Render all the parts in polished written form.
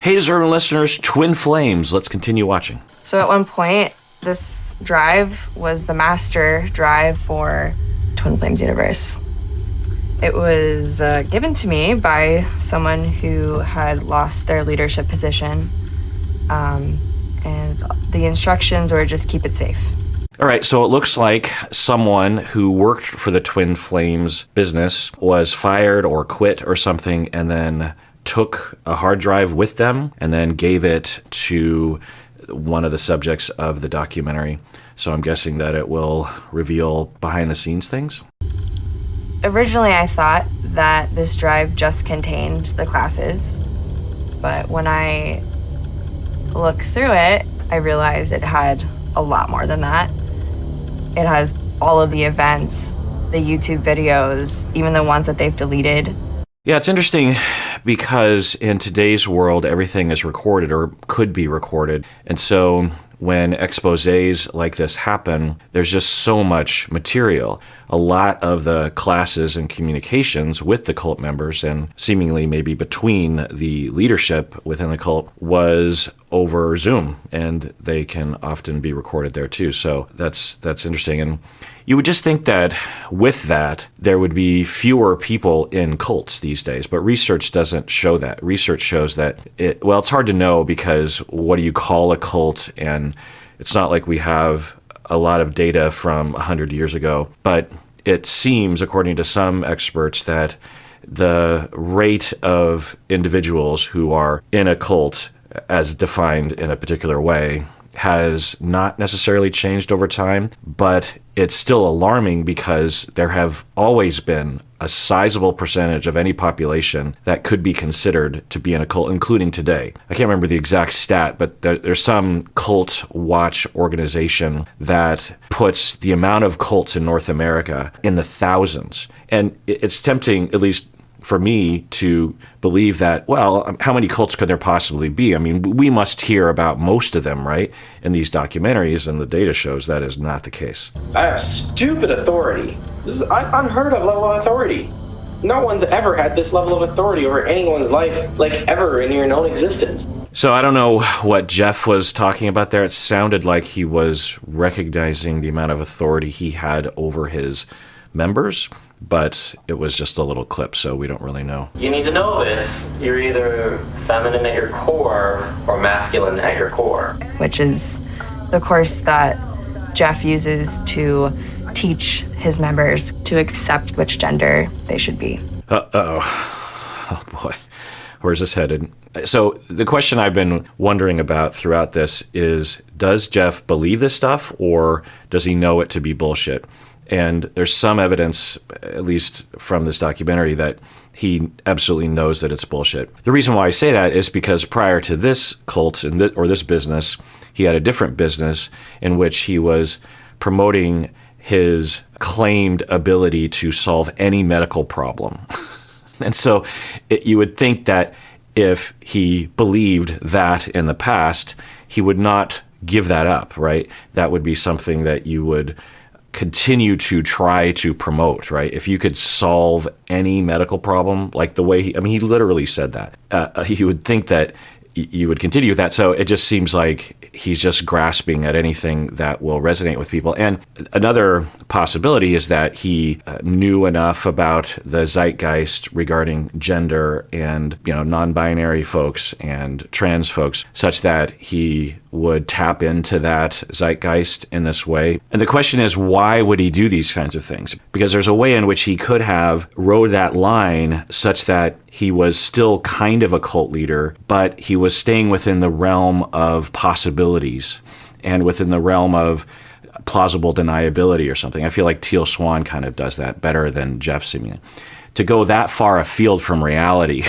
Hey, deserving listeners, Twin Flames. Let's continue watching. So at one point, this drive was the master drive for Twin Flames universe. It was given to me by someone who had lost their leadership position, and the instructions were just keep it safe. All right, so it looks like someone who worked for the Twin Flames business was fired or quit or something, and then took a hard drive with them and then gave it to one of the subjects of the documentary. So I'm guessing that it will reveal behind-the-scenes things. Originally, I thought that this drive just contained the classes, but when I looked through it, I realized it had a lot more than that. It has all of the events, the YouTube videos, even the ones that they've deleted. Yeah, it's interesting because in today's world, everything is recorded or could be recorded. And so when exposés like this happen, there's just so much material. A lot of the classes and communications with the cult members and seemingly maybe between the leadership within the cult was over Zoom, and they can often be recorded there too. So that's interesting. And you would just think that with that, there would be fewer people in cults these days, but research doesn't show that. Research shows that it's hard to know because what do you call a cult? And it's not like we have a lot of data from 100 years ago, but it seems, according to some experts, that the rate of individuals who are in a cult as defined in a particular way has not necessarily changed over time, but it's still alarming because there have always been a sizable percentage of any population that could be considered to be in a cult, including today. I can't remember the exact stat, but there's some cult watch organization that puts the amount of cults in North America in the thousands. And it's tempting, at least for me, to believe that, well, how many cults could there possibly be? I mean, we must hear about most of them, right, in these documentaries, and the data shows that is not the case. I have stupid authority. This is an unheard of level of authority. No one's ever had this level of authority over anyone's life, like ever in your known existence. So I don't know what Jeff was talking about there. It sounded like he was recognizing the amount of authority he had over his members, but it was just a little clip, so we don't really know. You need to know this. You're either feminine at your core or masculine at your core. Which is The course that Jeff uses to teach his members to accept which gender they should be. Oh boy, where's this headed? So the question I've been wondering about throughout this is, does Jeff believe this stuff, or does he know it to be bullshit? And there's some evidence, at least from this documentary, that he absolutely knows that it's bullshit. The reason why I say that is because prior to this cult or this business, he had a different business in which he was promoting his claimed ability to solve any medical problem. And so you would think that if he believed that in the past, he would not give that up, right? That would be something that you would continue to try to promote, right? If you could solve any medical problem, like the way he literally said that, you would think that you would continue with that. So it just seems like he's just grasping at anything that will resonate with people. And another possibility is that he knew enough about the zeitgeist regarding gender and, non-binary folks and trans folks, such that he would tap into that zeitgeist in this way. And the question is, why would he do these kinds of things? Because there's a way in which he could have rode that line such that he was still kind of a cult leader, but he was staying within the realm of possibilities and within the realm of plausible deniability or something. I feel like Teal Swan kind of does that better than Jeff seemingly. To go that far afield from reality,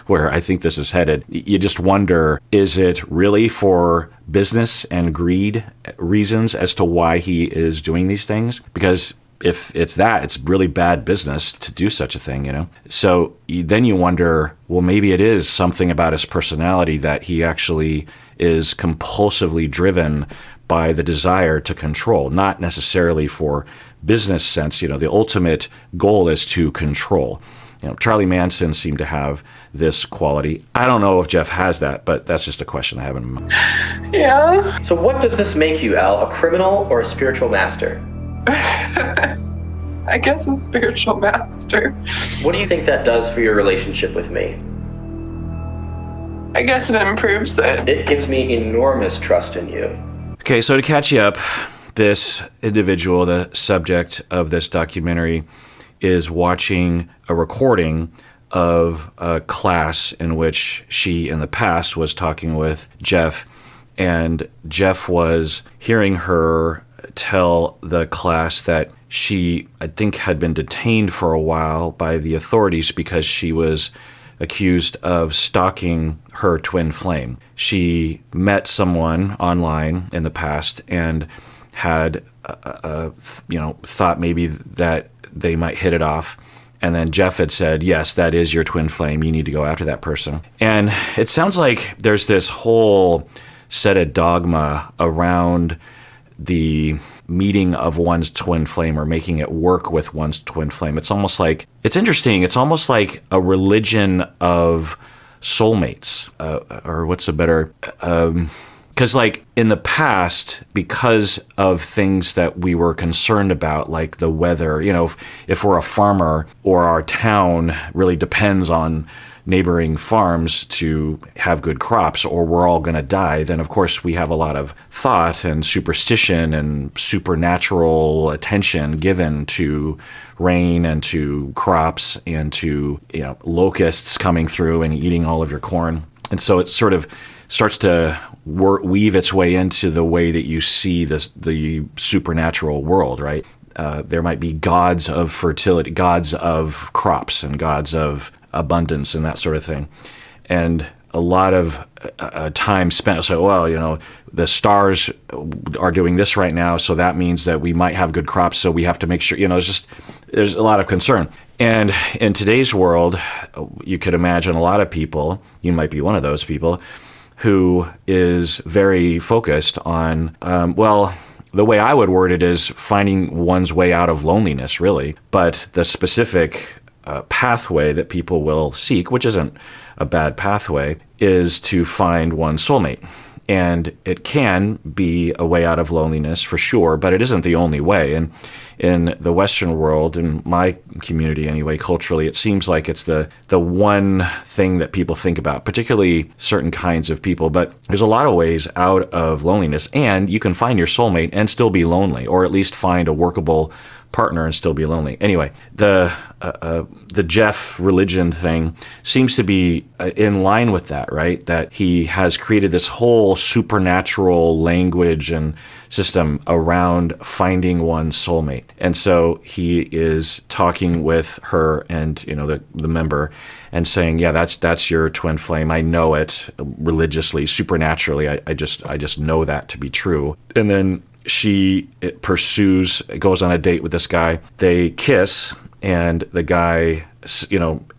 where I think this is headed, you just wonder, is it really for business and greed reasons as to why he is doing these things? Because if it's that, it's really bad business to do such a thing, So then you wonder, well, maybe it is something about his personality that he actually is compulsively driven by the desire to control, not necessarily for business sense. The ultimate goal is to control. Charlie Manson seemed to have this quality. I don't know if Jeff has that, but that's just a question I have in mind. Yeah. So what does this make you, Al? A criminal or a spiritual master? I guess a spiritual master. What do you think that does for your relationship with me? I guess it improves it. It gives me enormous trust in you. Okay, so to catch you up, this individual, the subject of this documentary, is watching a recording of a class in which she, in the past, was talking with Jeff, and Jeff was hearing her tell the class that she, I think, had been detained for a while by the authorities because she was accused of stalking her twin flame. She met someone online in the past and had, thought maybe that they might hit it off. And then Jeff had said, yes, that is your twin flame. You need to go after that person. And it sounds like there's this whole set of dogma around the meeting of one's twin flame or making it work with one's twin flame. It's almost like, it's interesting. It's almost like a religion of soulmates, or what's a better, because like in the past, because of things that we were concerned about, like the weather, if we're a farmer or our town really depends on neighboring farms to have good crops, or we're all going to die, then of course we have a lot of thought and superstition and supernatural attention given to rain and to crops and to locusts coming through and eating all of your corn. And so it sort of starts to weave its way into the way that you see the supernatural world, right? There might be gods of fertility, gods of crops, and gods of abundance and that sort of thing. And a lot of time spent, the stars are doing this right now, so that means that we might have good crops, so we have to make sure, there's a lot of concern. And in today's world, you could imagine a lot of people, you might be one of those people, who is very focused on, the way I would word it is finding one's way out of loneliness, really. But the specific pathway that people will seek, which isn't a bad pathway, is to find one's soulmate. And it can be a way out of loneliness for sure, but it isn't the only way. And in the Western world, in my community anyway, culturally, it seems like it's the one thing that people think about, particularly certain kinds of people. But there's a lot of ways out of loneliness, and you can find your soulmate and still be lonely, or at least find a workable partner and still be lonely. Anyway, the Jeff religion thing seems to be in line with that, right? That he has created this whole supernatural language and system around finding one's soulmate. And so he is talking with her and the member and saying, yeah, that's your twin flame. I know it religiously, supernaturally. I just know that to be true. And then she goes on a date with this guy. They kiss, and the guy,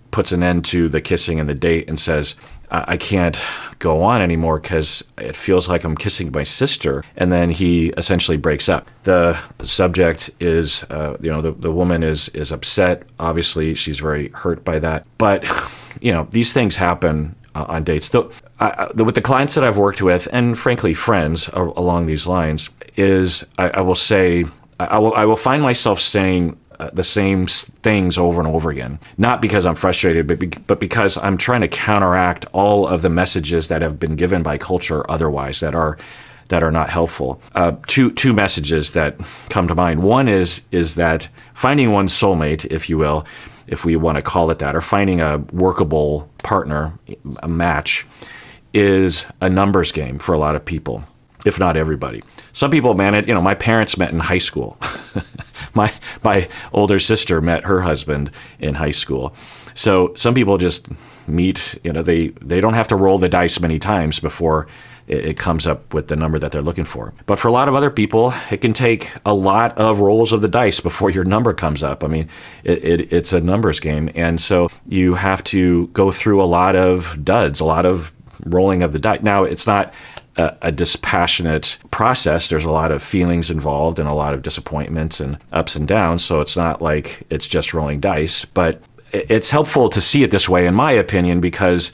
puts an end to the kissing and the date and says, I can't go on anymore because it feels like I'm kissing my sister. And then he essentially breaks up. The subject is, the woman is upset. Obviously, she's very hurt by that. But, these things happen on dates. With the clients that I've worked with, and frankly, friends along these lines, is I will say, I will find myself saying the same things over and over again. Not because I'm frustrated, but because I'm trying to counteract all of the messages that have been given by culture otherwise that are not helpful. Two messages that come to mind. One is that finding one's soulmate, if you will, if we want to call it that, or finding a workable partner, a match, is a numbers game for a lot of people, if not everybody. Some people, my parents met in high school. My older sister met her husband in high school. So some people just meet, they don't have to roll the dice many times before it comes up with the number that they're looking for. But for a lot of other people, it can take a lot of rolls of the dice before your number comes up. I mean, it's a numbers game. And so you have to go through a lot of duds, a lot of rolling of the dice. Now, it's not a dispassionate process. There's a lot of feelings involved and a lot of disappointments and ups and downs. So it's not like it's just rolling dice. But it's helpful to see it this way, in my opinion, because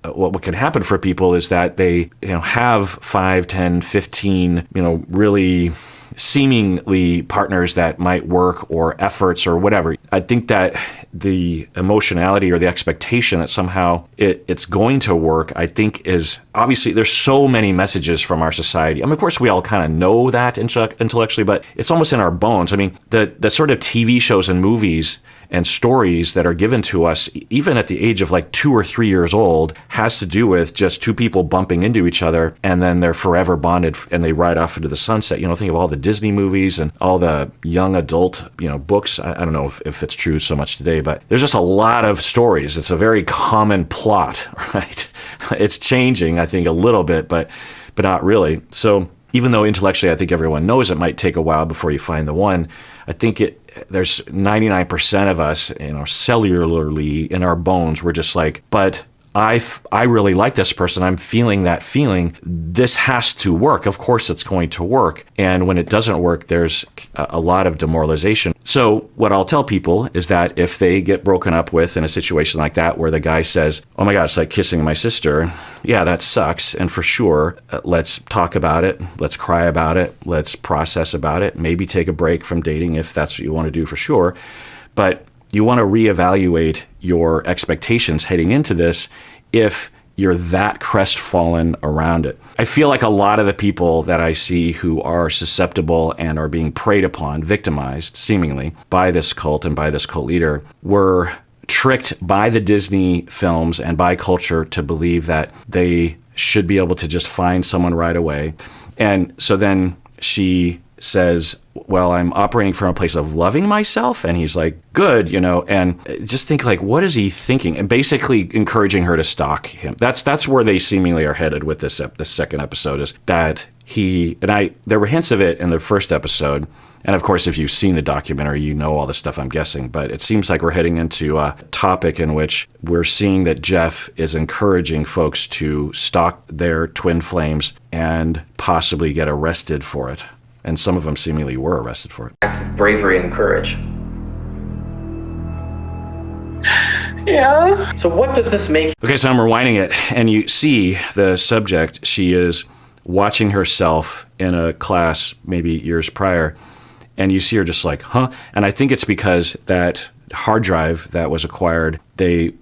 what can happen for people is that they have 5, 10, 15, really seemingly partners that might work, or efforts or whatever. I think that the emotionality or the expectation that somehow it's going to work, I think is obviously, there's so many messages from our society. I mean, of course, we all kind of know that intellectually, but it's almost in our bones. I mean, the sort of TV shows and movies and stories that are given to us, even at the age of like 2 or 3 years old, has to do with just two people bumping into each other, and then they're forever bonded and they ride off into the sunset. Think of all the Disney movies and all the young adult, books. I don't know if it's true so much today, but there's just a lot of stories. It's a very common plot, right? It's changing, I think, a little bit, but not really. So even though intellectually I think everyone knows it might take a while before you find the one, I think there's 99% of us, cellularly in our bones, we're just like, but I really like this person. I'm feeling that feeling. This has to work. Of course it's going to work. And when it doesn't work, there's a lot of demoralization. So what I'll tell people is that if they get broken up with in a situation like that, where the guy says, oh my God, it's like kissing my sister. Yeah, that sucks. And for sure, let's talk about it. Let's cry about it. Let's process about it. Maybe take a break from dating if that's what you want to do, for sure. But you want to reevaluate your expectations heading into this if you're that crestfallen around it. I feel like a lot of the people that I see who are susceptible and are being preyed upon, victimized, seemingly, by this cult and by this cult leader, were tricked by the Disney films and by culture to believe that they should be able to just find someone right away. And so then she says, well, I'm operating from a place of loving myself. And he's like, good, and just think like, what is he thinking? And basically encouraging her to stalk him. That's where they seemingly are headed with this second episode, is that there were hints of it in the first episode. And of course, if you've seen the documentary, you know all this stuff, I'm guessing. But it seems like we're heading into a topic in which we're seeing that Jeff is encouraging folks to stalk their twin flames and possibly get arrested for it. And some of them seemingly were arrested for it. Act of bravery and courage. Yeah. So what does this make? Okay, so I'm rewinding it, and you see the subject. She is watching herself in a class maybe years prior, and you see her just like, huh? And I think it's because that hard drive that was acquired, they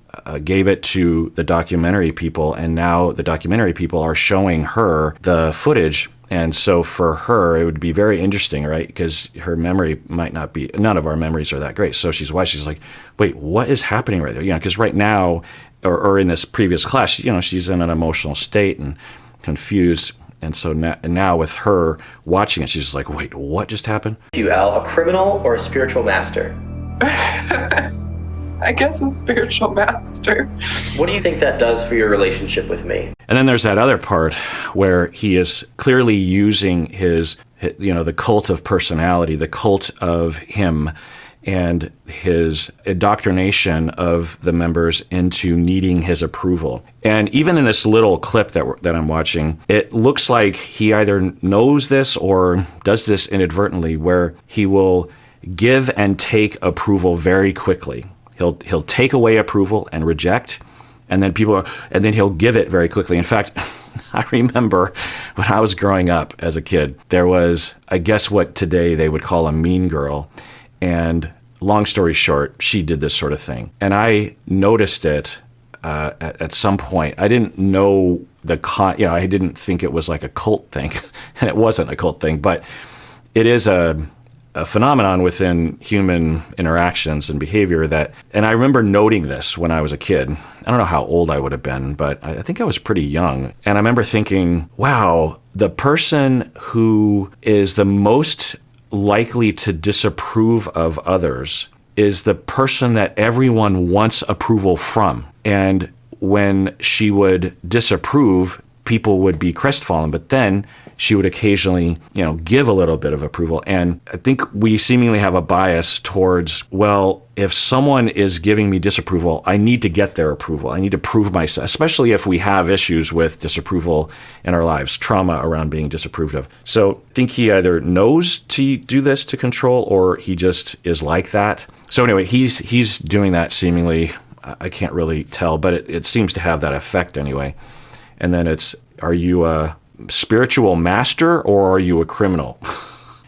gave it to the documentary people, and now the documentary people are showing her the footage. And so for her, it would be very interesting, right? Because her memory might not be, none of our memories are that great. So she's like, wait, what is happening right there? Because right now, or in this previous class, she's in an emotional state and confused. And so now with her watching it, she's just like, wait, what just happened? You, Al, a criminal or a spiritual master? I guess a spiritual master. What do you think that does for your relationship with me? And then there's that other part where he is clearly using his the cult of personality, the cult of him, and his indoctrination of the members into needing his approval. And even in this little clip that I'm watching, it looks like he either knows this or does this inadvertently, where he will give and take approval very quickly. He'll take away approval and reject, and then he'll give it very quickly. In fact, I remember when I was growing up as a kid, there was, I guess what today they would call a mean girl. And long story short, she did this sort of thing. And I noticed it at some point. I didn't know I didn't think it was like a cult thing, and it wasn't a cult thing, but it is a phenomenon within human interactions and behavior and I remember noting this when I was a kid. I don't know how old I would have been, but I think I was pretty young. And I remember thinking, wow, the person who is the most likely to disapprove of others is the person that everyone wants approval from. And when she would disapprove, people would be crestfallen, but then she would occasionally, give a little bit of approval. And I think we seemingly have a bias towards, well, if someone is giving me disapproval, I need to get their approval. I need to prove myself, especially if we have issues with disapproval in our lives, trauma around being disapproved of. So I think he either knows to do this to control, or he just is like that. So anyway, he's doing that seemingly. I can't really tell, but it seems to have that effect anyway. And then it's, are you a spiritual master or are you a criminal?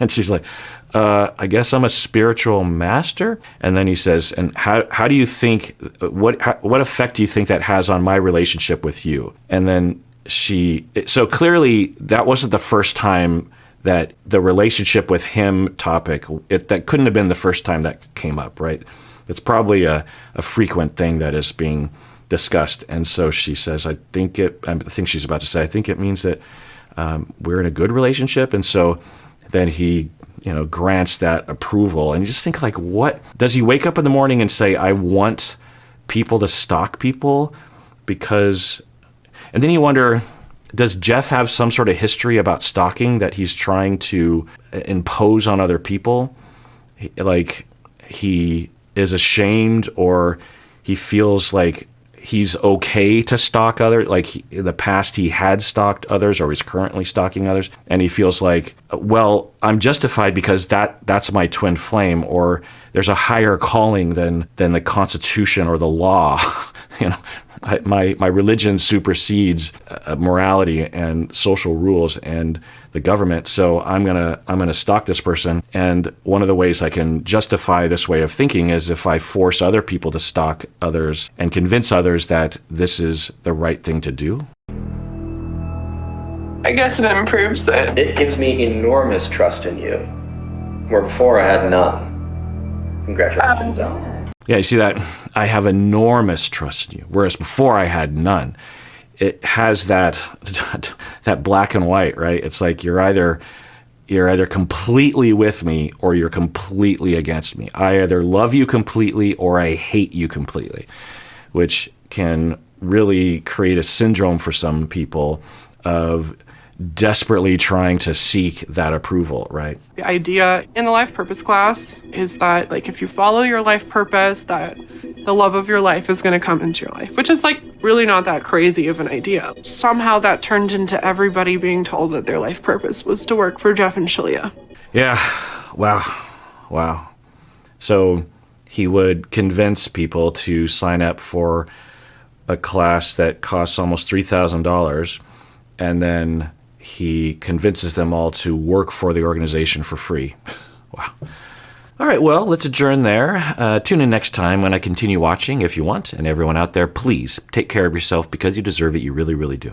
And she's like, I guess I'm a spiritual master. And then he says, and how do you think, what effect do you think that has on my relationship with you? And then so clearly that wasn't the first time that the relationship with him topic, that couldn't have been the first time that came up, right? It's probably a frequent thing that is being discussed. And so she says, I think she's about to say, I think it means that we're in a good relationship. And so then he, grants that approval. And you just think, like, what? Does he wake up in the morning and say, I want people to stalk people? And then you wonder, does Jeff have some sort of history about stalking that he's trying to impose on other people? Like, he is ashamed, or he feels like he's okay to stalk others. Like, in the past he had stalked others, or he's currently stalking others, and he feels like, well, I'm justified because that's my twin flame, or there's a higher calling than the Constitution or the law. My religion supersedes morality and social rules and the government, so I'm gonna stalk this person. And one of the ways I can justify this way of thinking is if I force other people to stalk others and convince others that this is the right thing to do. I guess it improves it. It gives me enormous trust in you, where before I had none. Congratulations, Al. Yeah, you see that? I have enormous trust in you, whereas before I had none. It has that black and white, right? It's like you're either completely with me or you're completely against me. I either love you completely or I hate you completely, which can really create a syndrome for some people of desperately trying to seek that approval, right? The idea in the life purpose class is that, like, if you follow your life purpose, that the love of your life is going to come into your life, which is, like, really not that crazy of an idea. Somehow that turned into everybody being told that their life purpose was to work for Jeff and Shalia. Yeah. Wow. So he would convince people to sign up for a class that costs almost $3,000, and then he convinces them all to work for the organization for free. Wow. All right, well, let's adjourn there. Tune in next time when I continue watching if you want. And everyone out there, please take care of yourself because you deserve it. You really, really do.